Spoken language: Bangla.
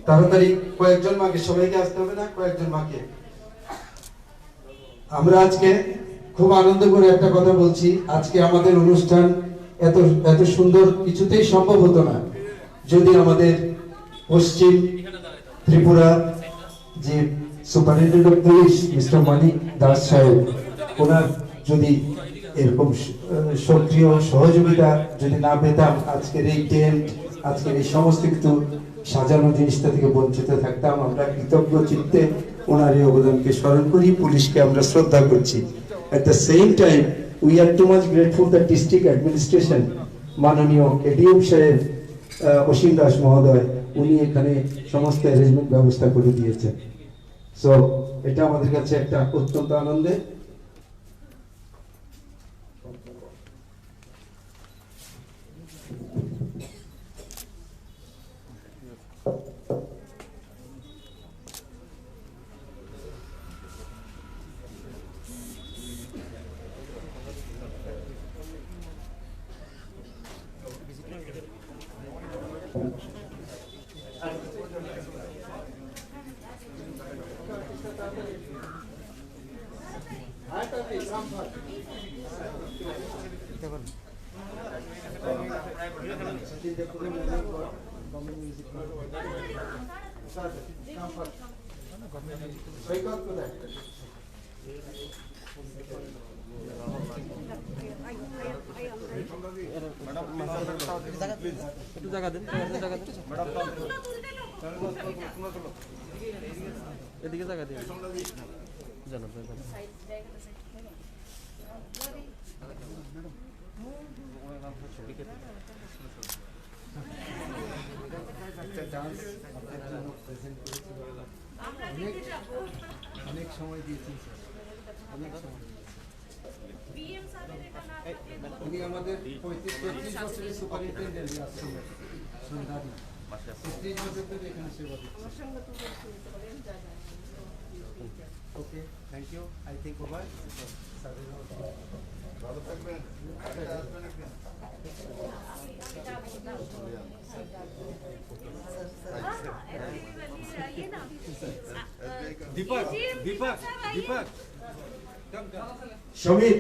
তাড়াতাড়ি কয়েকজন মাকে, সবাইকে আসতে হবে না, কয়েকজন মাকে। আমরা আজকে খুব আনন্দ করে একটা কথা বলছি, আজকে আমাদের অনুষ্ঠান এত এত সুন্দর কিছুতেই সম্ভব হতো না যদি আমাদের পশ্চিম ত্রিপুরা যে সুপারিনটেন্ডেন্ট অফ পুলিশ মিস্টার মানিক দাস সাহেব, ওনার যদি এরকম সক্রিয় সহযোগিতা যদি না পেতাম, আজকের এই টেন্ট, আজকের এই সমস্ত কিছু সাজানো জিনিসটা থেকে বঞ্চিত থাকতাম। আমরা কৃতজ্ঞ চিত্তে ওনার এই অবদানকে স্মরণ করি, পুলিশকে আমরা শ্রদ্ধা করছি। At the same time, we are too much grateful that district administration, মাননীয় এডিএম সাহেব অসীম দাস মহোদয়, উনি এখানে সমস্ত অ্যারেঞ্জমেন্ট ব্যবস্থা করে দিয়েছেন। সো এটা আমাদের কাছে একটা অত্যন্ত আনন্দের। একটু জায়গা দেন, এদিকে জায়গা দিন জানাব। অনেক সময় দিয়েছি, অনেক সময়। উনি আমাদের 35 বছরের সুপারিনটেন্ডেন্ট আছেন সন্ধ্যাদি, 30 বছর ধরে এখানে সেবা দিচ্ছেন। Okay, thank you. I think over. ভালো থাকবেন। दीपक दीपक दीपक समীর